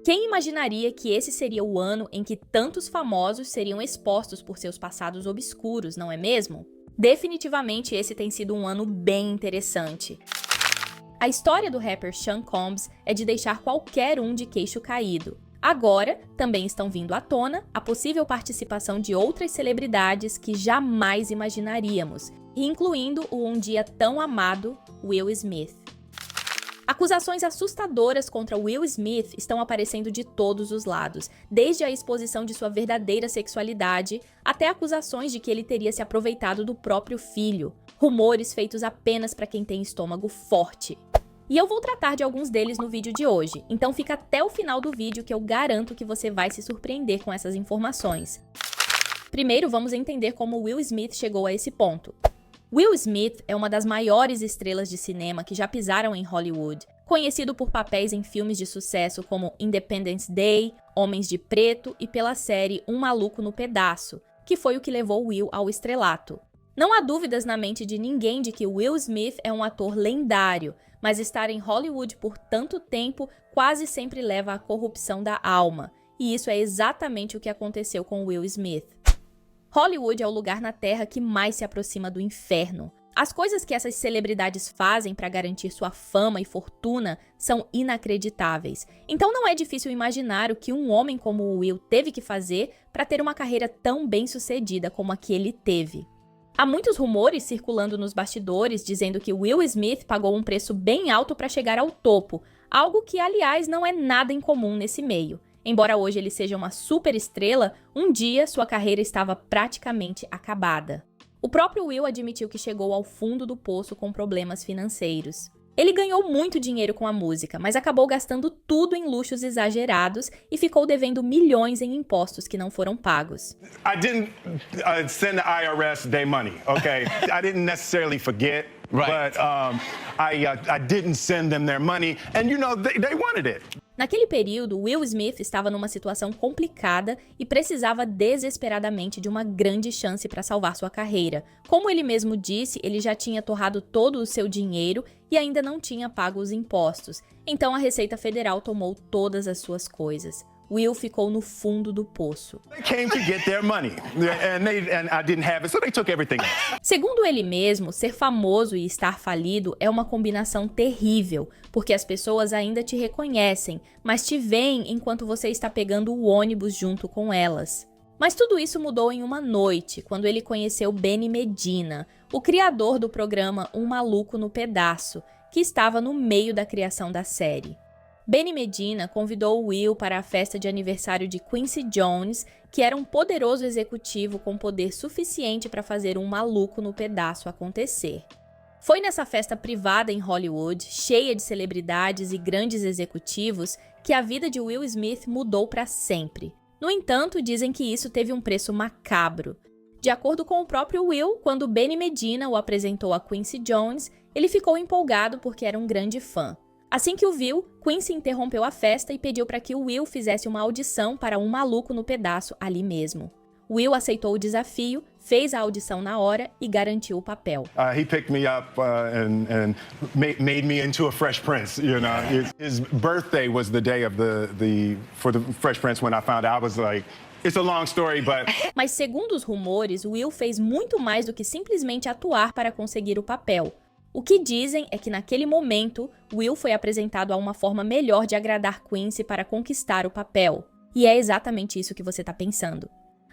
Quem imaginaria que esse seria o ano em que tantos famosos seriam expostos por seus passados obscuros, não é mesmo? Definitivamente esse tem sido um ano bem interessante. A história do rapper Sean Combs é de deixar qualquer um de queixo caído. Agora, também estão vindo à tona a possível participação de outras celebridades que jamais imaginaríamos, incluindo o um dia tão amado Will Smith. Acusações assustadoras contra Will Smith estão aparecendo de todos os lados, desde a exposição de sua verdadeira sexualidade até acusações de que ele teria se aproveitado do próprio filho, rumores feitos apenas para quem tem estômago forte. E eu vou tratar de alguns deles no vídeo de hoje, então fica até o final do vídeo que eu garanto que você vai se surpreender com essas informações. Primeiro, vamos entender como Will Smith chegou a esse ponto. Will Smith é uma das maiores estrelas de cinema que já pisaram em Hollywood, conhecido por papéis em filmes de sucesso como Independence Day, Homens de Preto e pela série Um Maluco no Pedaço, que foi o que levou Will ao estrelato. Não há dúvidas na mente de ninguém de que Will Smith é um ator lendário, mas estar em Hollywood por tanto tempo quase sempre leva à corrupção da alma, e isso é exatamente o que aconteceu com Will Smith. Hollywood é o lugar na Terra que mais se aproxima do inferno. As coisas que essas celebridades fazem para garantir sua fama e fortuna são inacreditáveis. Então não é difícil imaginar o que um homem como o Will teve que fazer para ter uma carreira tão bem-sucedida como a que ele teve. Há muitos rumores circulando nos bastidores dizendo que Will Smith pagou um preço bem alto para chegar ao topo, algo que, aliás, não é nada incomum nesse meio. Embora hoje ele seja uma super estrela, um dia sua carreira estava praticamente acabada. O próprio Will admitiu que chegou ao fundo do poço com problemas financeiros. Ele ganhou muito dinheiro com a música, mas acabou gastando tudo em luxos exagerados e ficou devendo milhões em impostos que não foram pagos. I didn't send the IRS their money, okay? I didn't necessarily forget, but I didn't send them their money, and you know they wanted it. Naquele período, Will Smith estava numa situação complicada e precisava desesperadamente de uma grande chance para salvar sua carreira. Como ele mesmo disse, ele já tinha torrado todo o seu dinheiro e ainda não tinha pago os impostos. Então a Receita Federal tomou todas as suas coisas. Will ficou no fundo do poço. Segundo ele mesmo, ser famoso e estar falido é uma combinação terrível, porque as pessoas ainda te reconhecem, mas te veem enquanto você está pegando o ônibus junto com elas. Mas tudo isso mudou em uma noite, quando ele conheceu Benny Medina, o criador do programa Um Maluco no Pedaço, que estava no meio da criação da série. Benny Medina convidou Will para a festa de aniversário de Quincy Jones, que era um poderoso executivo com poder suficiente para fazer Um Maluco no Pedaço acontecer. Foi nessa festa privada em Hollywood, cheia de celebridades e grandes executivos, que a vida de Will Smith mudou para sempre. No entanto, dizem que isso teve um preço macabro. De acordo com o próprio Will, quando Benny Medina o apresentou a Quincy Jones, ele ficou empolgado porque era um grande fã. Assim que o viu, Quincy interrompeu a festa e pediu para que o Will fizesse uma audição para Um Maluco no Pedaço ali mesmo. Will aceitou o desafio, fez a audição na hora e garantiu o papel. He picked me up and made me into a Fresh Prince, you know. His birthday was the day of for the Fresh Prince when I found out. I was like, it's a long story, but... Mas segundo os rumores, Will fez muito mais do que simplesmente atuar para conseguir o papel. O que dizem é que naquele momento, Will foi apresentado a uma forma melhor de agradar Quincy para conquistar o papel. E é exatamente isso que você está pensando.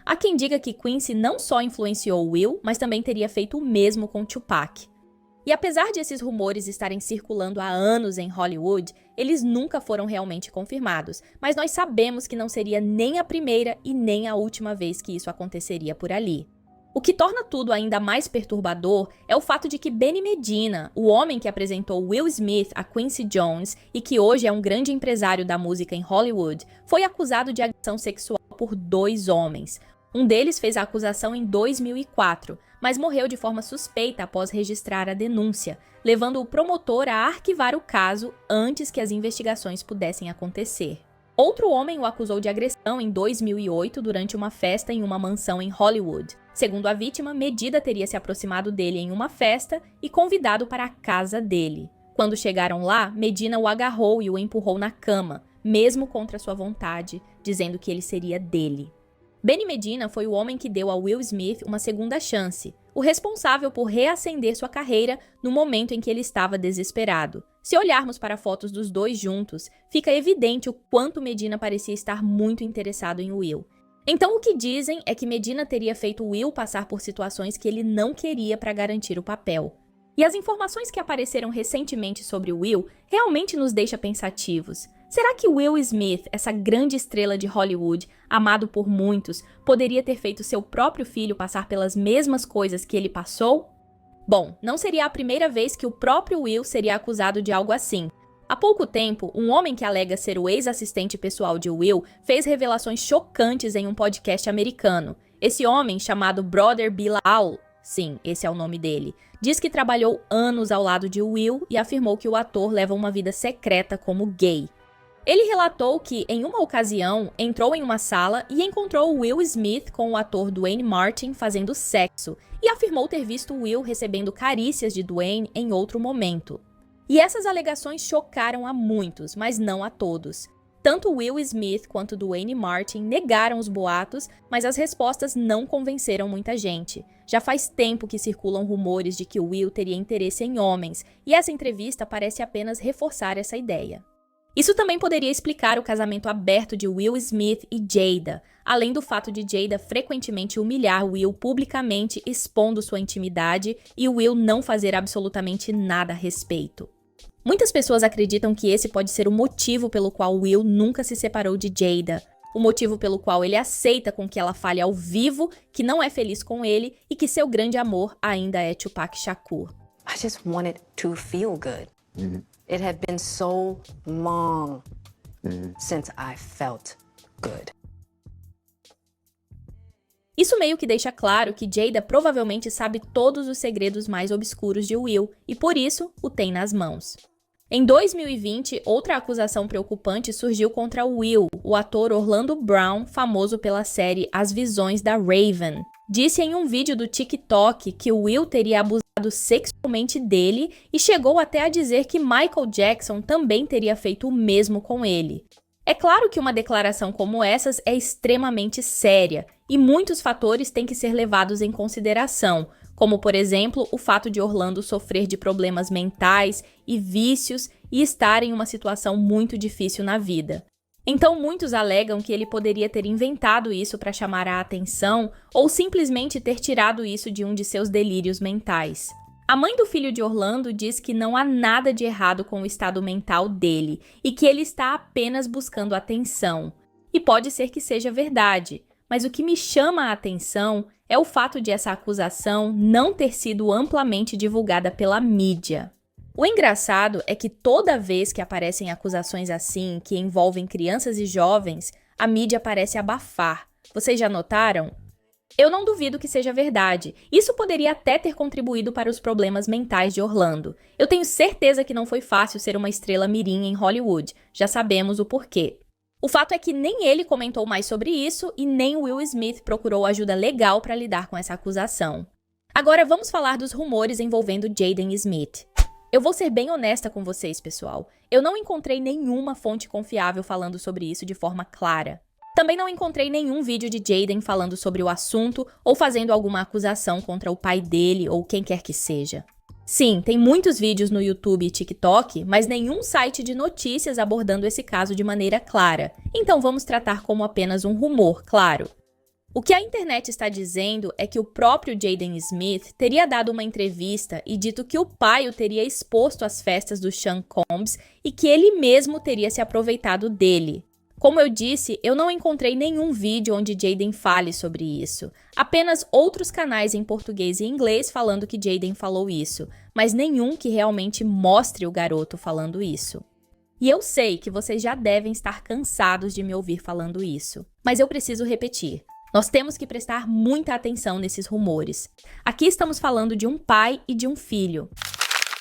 Há quem diga que Quincy não só influenciou Will, mas também teria feito o mesmo com Tupac. E apesar de esses rumores estarem circulando há anos em Hollywood, eles nunca foram realmente confirmados, mas nós sabemos que não seria nem a primeira e nem a última vez que isso aconteceria por ali. O que torna tudo ainda mais perturbador é o fato de que Benny Medina, o homem que apresentou Will Smith a Quincy Jones e que hoje é um grande empresário da música em Hollywood, foi acusado de agressão sexual por 2 homens. Um deles fez a acusação em 2004, mas morreu de forma suspeita após registrar a denúncia, levando o promotor a arquivar o caso antes que as investigações pudessem acontecer. Outro homem o acusou de agressão em 2008 durante uma festa em uma mansão em Hollywood. Segundo a vítima, Medina teria se aproximado dele em uma festa e convidado para a casa dele. Quando chegaram lá, Medina o agarrou e o empurrou na cama, mesmo contra sua vontade, dizendo que ele seria dele. Benny Medina foi o homem que deu a Will Smith uma segunda chance, o responsável por reacender sua carreira no momento em que ele estava desesperado. Se olharmos para fotos dos dois juntos, fica evidente o quanto Medina parecia estar muito interessado em Will. Então o que dizem é que Medina teria feito Will passar por situações que ele não queria para garantir o papel. E as informações que apareceram recentemente sobre Will realmente nos deixam pensativos. Será que Will Smith, essa grande estrela de Hollywood, amado por muitos, poderia ter feito seu próprio filho passar pelas mesmas coisas que ele passou? Bom, não seria a primeira vez que o próprio Will seria acusado de algo assim. Há pouco tempo, um homem que alega ser o ex-assistente pessoal de Will fez revelações chocantes em um podcast americano. Esse homem, chamado Brother Bilal, sim, esse é o nome dele, diz que trabalhou anos ao lado de Will e afirmou que o ator leva uma vida secreta como gay. Ele relatou que, em uma ocasião, entrou em uma sala e encontrou Will Smith com o ator Duane Martin fazendo sexo e afirmou ter visto Will recebendo carícias de Duane em outro momento. E essas alegações chocaram a muitos, mas não a todos. Tanto Will Smith quanto Duane Martin negaram os boatos, mas as respostas não convenceram muita gente. Já faz tempo que circulam rumores de que Will teria interesse em homens, e essa entrevista parece apenas reforçar essa ideia. Isso também poderia explicar o casamento aberto de Will Smith e Jada, além do fato de Jada frequentemente humilhar Will publicamente expondo sua intimidade e Will não fazer absolutamente nada a respeito. Muitas pessoas acreditam que esse pode ser o motivo pelo qual Will nunca se separou de Jada, o motivo pelo qual ele aceita com que ela fale ao vivo que não é feliz com ele e que seu grande amor ainda é Tupac Shakur. I just wanted to feel good. It had been so long since I felt good. Isso meio que deixa claro que Jada provavelmente sabe todos os segredos mais obscuros de Will e por isso o tem nas mãos. Em 2020, outra acusação preocupante surgiu contra Will, o ator Orlando Brown, famoso pela série As Visões da Raven. Disse em um vídeo do TikTok que Will teria abusado sexualmente dele e chegou até a dizer que Michael Jackson também teria feito o mesmo com ele. É claro que uma declaração como essas é extremamente séria e muitos fatores têm que ser levados em consideração, como, por exemplo, o fato de Orlando sofrer de problemas mentais e vícios e estar em uma situação muito difícil na vida. Então, muitos alegam que ele poderia ter inventado isso para chamar a atenção ou simplesmente ter tirado isso de um de seus delírios mentais. A mãe do filho de Orlando diz que não há nada de errado com o estado mental dele e que ele está apenas buscando atenção. E pode ser que seja verdade, mas o que me chama a atenção é o fato de essa acusação não ter sido amplamente divulgada pela mídia. O engraçado é que toda vez que aparecem acusações assim, que envolvem crianças e jovens, a mídia parece abafar. Vocês já notaram? Eu não duvido que seja verdade. Isso poderia até ter contribuído para os problemas mentais de Orlando. Eu tenho certeza que não foi fácil ser uma estrela mirim em Hollywood. Já sabemos o porquê. O fato é que nem ele comentou mais sobre isso e nem Will Smith procurou ajuda legal para lidar com essa acusação. Agora vamos falar dos rumores envolvendo Jaden Smith. Eu vou ser bem honesta com vocês, pessoal. Eu não encontrei nenhuma fonte confiável falando sobre isso de forma clara. Também não encontrei nenhum vídeo de Jaden falando sobre o assunto ou fazendo alguma acusação contra o pai dele ou quem quer que seja. Sim, tem muitos vídeos no YouTube e TikTok, mas nenhum site de notícias abordando esse caso de maneira clara. Então vamos tratar como apenas um rumor, claro. O que a internet está dizendo é que o próprio Jaden Smith teria dado uma entrevista e dito que o pai o teria exposto às festas do Sean Combs e que ele mesmo teria se aproveitado dele. Como eu disse, eu não encontrei nenhum vídeo onde Jaden fale sobre isso. Apenas outros canais em português e inglês falando que Jaden falou isso, mas nenhum que realmente mostre o garoto falando isso. E eu sei que vocês já devem estar cansados de me ouvir falando isso, mas eu preciso repetir. Nós temos que prestar muita atenção nesses rumores. Aqui estamos falando de um pai e de um filho.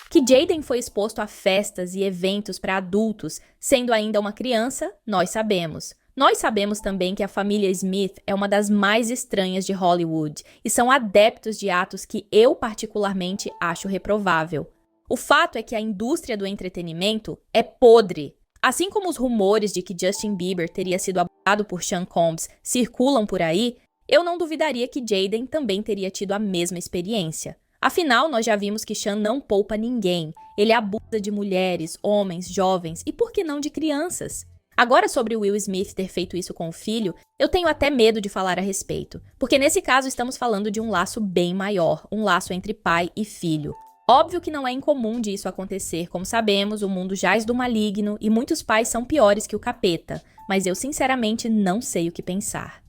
Que Jaden foi exposto a festas e eventos para adultos, sendo ainda uma criança, nós sabemos. Nós sabemos também que a família Smith é uma das mais estranhas de Hollywood e são adeptos de atos que eu particularmente acho reprovável. O fato é que a indústria do entretenimento é podre. Assim como os rumores de que Justin Bieber teria sido abusado por Sean Combs circulam por aí, eu não duvidaria que Jaden também teria tido a mesma experiência. Afinal, nós já vimos que Sean não poupa ninguém. Ele abusa de mulheres, homens, jovens e, por que não, de crianças. Agora, sobre Will Smith ter feito isso com o filho, eu tenho até medo de falar a respeito, porque nesse caso estamos falando de um laço bem maior, um laço entre pai e filho. Óbvio que não é incomum disso acontecer, como sabemos, o mundo jaz do maligno e muitos pais são piores que o capeta, mas eu sinceramente não sei o que pensar.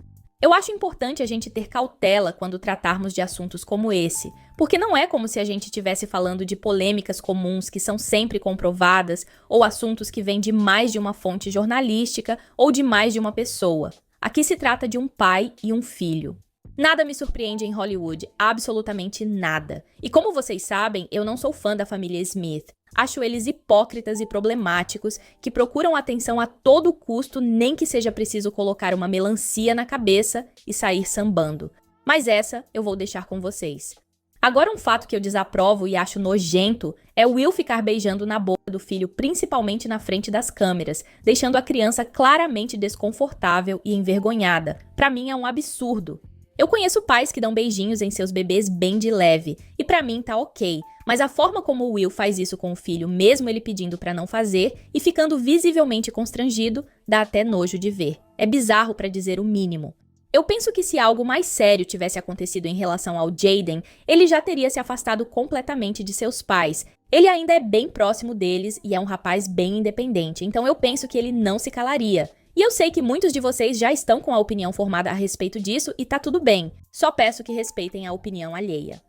Eu acho importante a gente ter cautela quando tratarmos de assuntos como esse, porque não é como se a gente estivesse falando de polêmicas comuns que são sempre comprovadas ou assuntos que vêm de mais de uma fonte jornalística ou de mais de uma pessoa. Aqui se trata de um pai e um filho. Nada me surpreende em Hollywood, absolutamente nada. E como vocês sabem, eu não sou fã da família Smith. Acho eles hipócritas e problemáticos, que procuram atenção a todo custo, nem que seja preciso colocar uma melancia na cabeça e sair sambando. Mas essa eu vou deixar com vocês. Agora, um fato que eu desaprovo e acho nojento é o Will ficar beijando na boca do filho, principalmente na frente das câmeras, deixando a criança claramente desconfortável e envergonhada. Pra mim é um absurdo. Eu conheço pais que dão beijinhos em seus bebês bem de leve, e pra mim tá ok, mas a forma como o Will faz isso com o filho, mesmo ele pedindo pra não fazer e ficando visivelmente constrangido, dá até nojo de ver. É bizarro pra dizer o mínimo. Eu penso que se algo mais sério tivesse acontecido em relação ao Jaden, ele já teria se afastado completamente de seus pais. Ele ainda é bem próximo deles e é um rapaz bem independente, então eu penso que ele não se calaria. E eu sei que muitos de vocês já estão com a opinião formada a respeito disso e tá tudo bem. Só peço que respeitem a opinião alheia.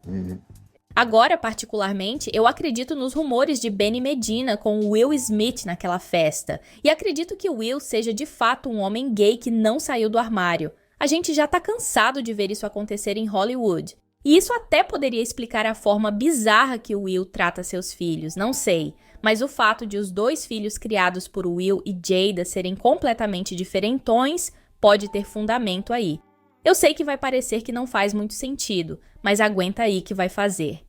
Agora, particularmente, eu acredito nos rumores de Benny Medina com o Will Smith naquela festa. E acredito que Will seja de fato um homem gay que não saiu do armário. A gente já tá cansado de ver isso acontecer em Hollywood. E isso até poderia explicar a forma bizarra que o Will trata seus filhos, não sei. Mas o fato de os dois filhos criados por Will e Jada serem completamente diferentões pode ter fundamento aí. Eu sei que vai parecer que não faz muito sentido, mas aguenta aí que vai fazer.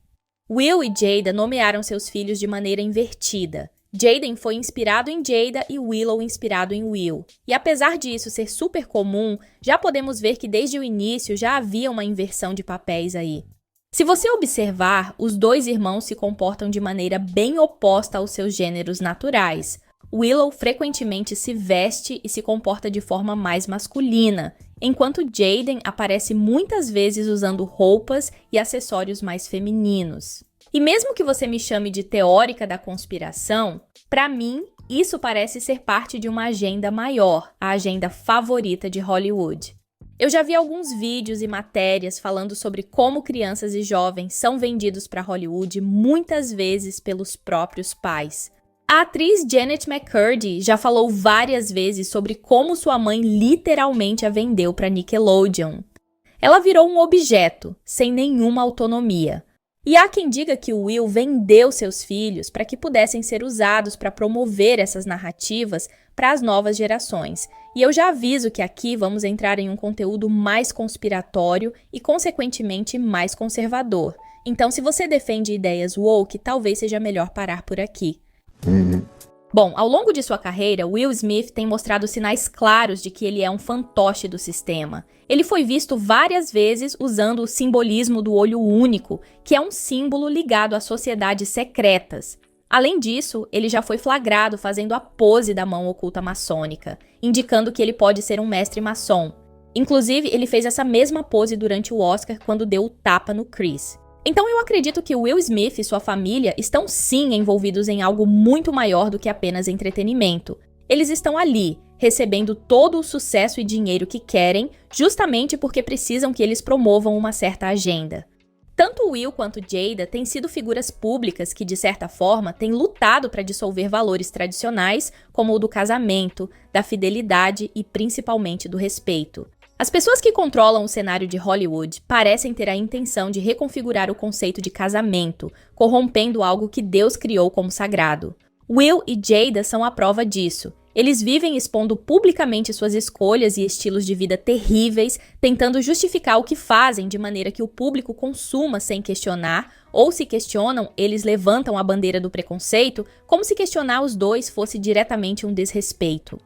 Will e Jada nomearam seus filhos de maneira invertida. Jaden foi inspirado em Jada e Willow inspirado em Will. E apesar disso ser super comum, já podemos ver que desde o início já havia uma inversão de papéis aí. Se você observar, os dois irmãos se comportam de maneira bem oposta aos seus gêneros naturais. Willow frequentemente se veste e se comporta de forma mais masculina, enquanto Jaden aparece muitas vezes usando roupas e acessórios mais femininos. E mesmo que você me chame de teórica da conspiração, para mim, isso parece ser parte de uma agenda maior, a agenda favorita de Hollywood. Eu já vi alguns vídeos e matérias falando sobre como crianças e jovens são vendidos para Hollywood muitas vezes pelos próprios pais. A atriz Janet McCurdy já falou várias vezes sobre como sua mãe literalmente a vendeu para Nickelodeon. Ela virou um objeto, sem nenhuma autonomia. E há quem diga que o Will vendeu seus filhos para que pudessem ser usados para promover essas narrativas para as novas gerações. E eu já aviso que aqui vamos entrar em um conteúdo mais conspiratório e, consequentemente, mais conservador. Então, se você defende ideias woke, talvez seja melhor parar por aqui. Bom, ao longo de sua carreira, Will Smith tem mostrado sinais claros de que ele é um fantoche do sistema. Ele foi visto várias vezes usando o simbolismo do olho único, que é um símbolo ligado a sociedades secretas. Além disso, ele já foi flagrado fazendo a pose da mão oculta maçônica, indicando que ele pode ser um mestre maçom. Inclusive, ele fez essa mesma pose durante o Oscar quando deu o tapa no Chris. Então eu acredito que Will Smith e sua família estão sim envolvidos em algo muito maior do que apenas entretenimento. Eles estão ali, recebendo todo o sucesso e dinheiro que querem, justamente porque precisam que eles promovam uma certa agenda. Tanto Will quanto Jada têm sido figuras públicas que, de certa forma, têm lutado para dissolver valores tradicionais, como o do casamento, da fidelidade e principalmente do respeito. As pessoas que controlam o cenário de Hollywood parecem ter a intenção de reconfigurar o conceito de casamento, corrompendo algo que Deus criou como sagrado. Will e Jada são a prova disso. Eles vivem expondo publicamente suas escolhas e estilos de vida terríveis, tentando justificar o que fazem de maneira que o público consuma sem questionar ou se questionam, eles levantam a bandeira do preconceito, como se questionar os dois fosse diretamente um desrespeito.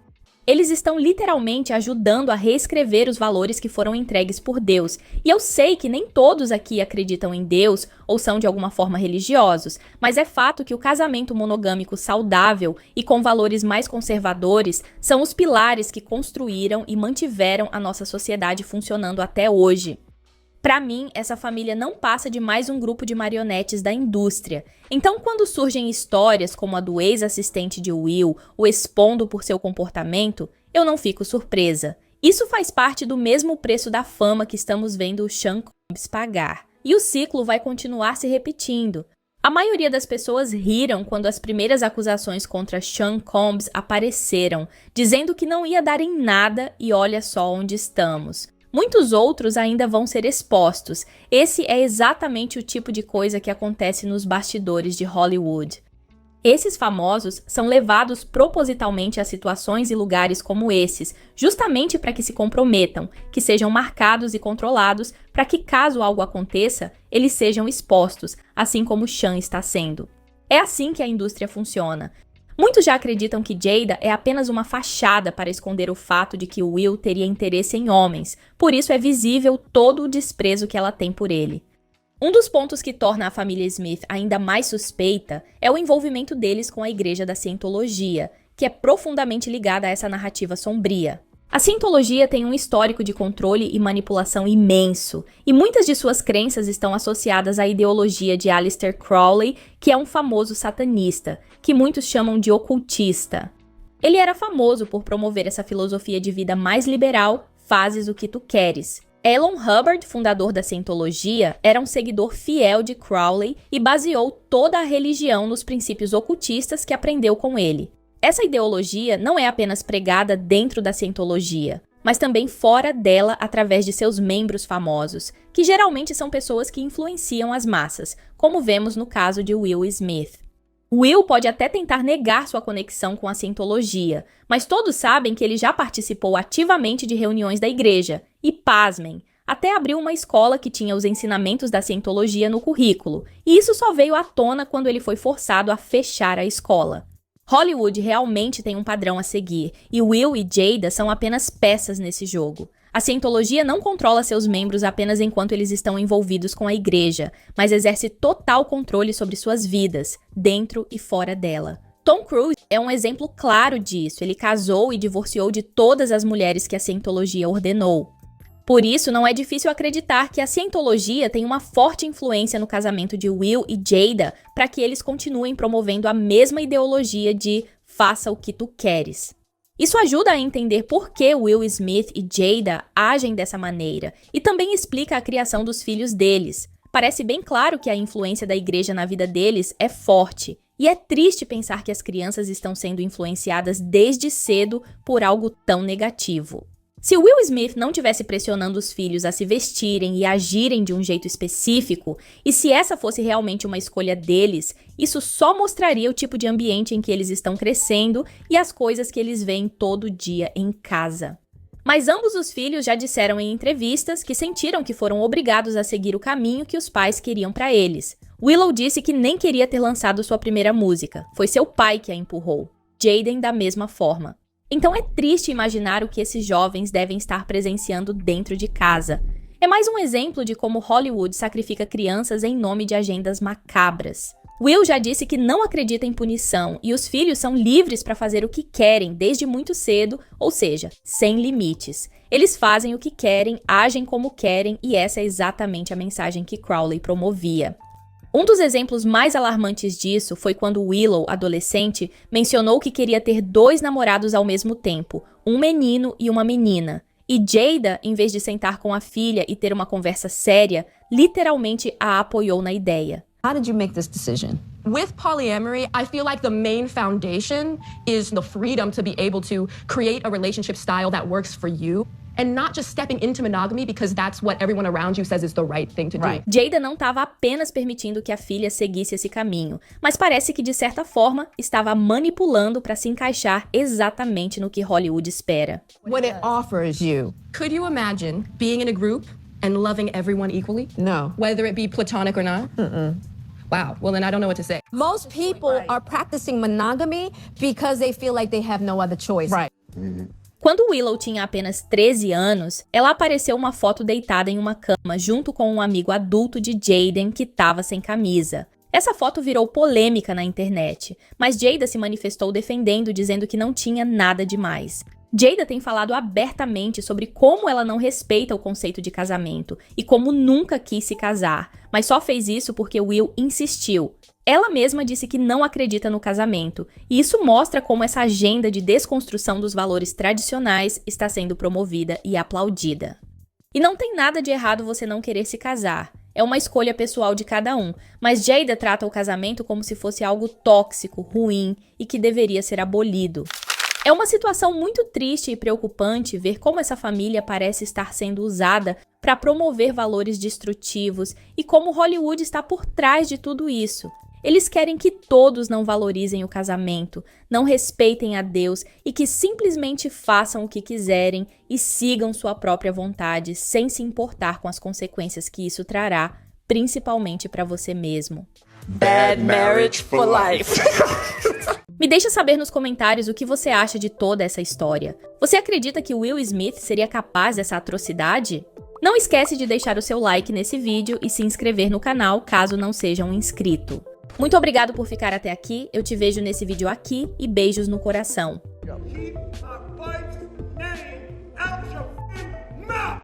Eles estão literalmente ajudando a reescrever os valores que foram entregues por Deus. E eu sei que nem todos aqui acreditam em Deus ou são de alguma forma religiosos, mas é fato que o casamento monogâmico saudável e com valores mais conservadores são os pilares que construíram e mantiveram a nossa sociedade funcionando até hoje. Para mim, essa família não passa de mais um grupo de marionetes da indústria. Então, quando surgem histórias como a do ex-assistente de Will, o expondo por seu comportamento, eu não fico surpresa. Isso faz parte do mesmo preço da fama que estamos vendo o Sean Combs pagar. E o ciclo vai continuar se repetindo. A maioria das pessoas riram quando as primeiras acusações contra Sean Combs apareceram, dizendo que não ia dar em nada e olha só onde estamos. Muitos outros ainda vão ser expostos. Esse é exatamente o tipo de coisa que acontece nos bastidores de Hollywood. Esses famosos são levados propositalmente a situações e lugares como esses, justamente para que se comprometam, que sejam marcados e controlados, para que caso algo aconteça, eles sejam expostos, assim como Sean está sendo. É assim que a indústria funciona. Muitos já acreditam que Jada é apenas uma fachada para esconder o fato de que Will teria interesse em homens, por isso é visível todo o desprezo que ela tem por ele. Um dos pontos que torna a família Smith ainda mais suspeita é o envolvimento deles com a Igreja da Cientologia, que é profundamente ligada a essa narrativa sombria. A Cientologia tem um histórico de controle e manipulação imenso, e muitas de suas crenças estão associadas à ideologia de Aleister Crowley, que é um famoso satanista, que muitos chamam de ocultista. Ele era famoso por promover essa filosofia de vida mais liberal, fazes o que tu queres. Elon Hubbard, fundador da Cientologia, era um seguidor fiel de Crowley e baseou toda a religião nos princípios ocultistas que aprendeu com ele. Essa ideologia não é apenas pregada dentro da Cientologia, mas também fora dela através de seus membros famosos, que geralmente são pessoas que influenciam as massas, como vemos no caso de Will Smith. Will pode até tentar negar sua conexão com a Cientologia, mas todos sabem que ele já participou ativamente de reuniões da igreja, e pasmem, até abriu uma escola que tinha os ensinamentos da Cientologia no currículo, e isso só veio à tona quando ele foi forçado a fechar a escola. Hollywood realmente tem um padrão a seguir, e Will e Jada são apenas peças nesse jogo. A Cientologia não controla seus membros apenas enquanto eles estão envolvidos com a igreja, mas exerce total controle sobre suas vidas, dentro e fora dela. Tom Cruise é um exemplo claro disso, ele casou e divorciou de todas as mulheres que a Cientologia ordenou. Por isso, não é difícil acreditar que a Cientologia tem uma forte influência no casamento de Will e Jada para que eles continuem promovendo a mesma ideologia de faça o que tu queres. Isso ajuda a entender por que Will Smith e Jada agem dessa maneira e também explica a criação dos filhos deles. Parece bem claro que a influência da igreja na vida deles é forte. E é triste pensar que as crianças estão sendo influenciadas desde cedo por algo tão negativo. Se Will Smith não tivesse pressionando os filhos a se vestirem e agirem de um jeito específico, e se essa fosse realmente uma escolha deles, isso só mostraria o tipo de ambiente em que eles estão crescendo e as coisas que eles veem todo dia em casa. Mas ambos os filhos já disseram em entrevistas que sentiram que foram obrigados a seguir o caminho que os pais queriam para eles. Willow disse que nem queria ter lançado sua primeira música, foi seu pai que a empurrou. Jaden da mesma forma. Então é triste imaginar o que esses jovens devem estar presenciando dentro de casa. É mais um exemplo de como Hollywood sacrifica crianças em nome de agendas macabras. Will já disse que não acredita em punição e os filhos são livres para fazer o que querem desde muito cedo, ou seja, sem limites. Eles fazem o que querem, agem como querem e essa é exatamente a mensagem que Crowley promovia. Um dos exemplos mais alarmantes disso foi quando Willow, adolescente, mencionou que queria ter 2 namorados ao mesmo tempo, um menino e uma menina. E Jada, em vez de sentar com a filha e ter uma conversa séria, literalmente a apoiou na ideia. How did you make this decision? With polyamory, I feel like the main foundation is the freedom to be able to create a relationship style that works for you. And not just stepping into monogamy because that's what everyone around you says is the right thing to do. Right. Jada não estava apenas permitindo que a filha seguisse esse caminho, mas parece que de certa forma estava manipulando para se encaixar exatamente no que Hollywood espera. What it offers you. Could you imagine being in a group and loving everyone equally? No. Whether it be platonic or not? Wow, well then I don't know what to say. Most people are practicing monogamy because they feel like they have no other choice. Right. Quando Willow tinha apenas 13 anos, ela apareceu uma foto deitada em uma cama junto com um amigo adulto de Jaden que estava sem camisa. Essa foto virou polêmica na internet, mas Jada se manifestou defendendo, dizendo que não tinha nada demais. Jada tem falado abertamente sobre como ela não respeita o conceito de casamento e como nunca quis se casar, mas só fez isso porque Will insistiu. Ela mesma disse que não acredita no casamento, e isso mostra como essa agenda de desconstrução dos valores tradicionais está sendo promovida e aplaudida. E não tem nada de errado você não querer se casar. É uma escolha pessoal de cada um, mas Jada trata o casamento como se fosse algo tóxico, ruim e que deveria ser abolido. É uma situação muito triste e preocupante ver como essa família parece estar sendo usada para promover valores destrutivos e como Hollywood está por trás de tudo isso. Eles querem que todos não valorizem o casamento, não respeitem a Deus e que simplesmente façam o que quiserem e sigam sua própria vontade, sem se importar com as consequências que isso trará, principalmente para você mesmo. Bad marriage for life. Me deixa saber nos comentários o que você acha de toda essa história. Você acredita que Will Smith seria capaz dessa atrocidade? Não esquece de deixar o seu like nesse vídeo e se inscrever no canal caso não seja um inscrito. Muito obrigado por ficar até aqui, eu te vejo nesse vídeo aqui e beijos no coração.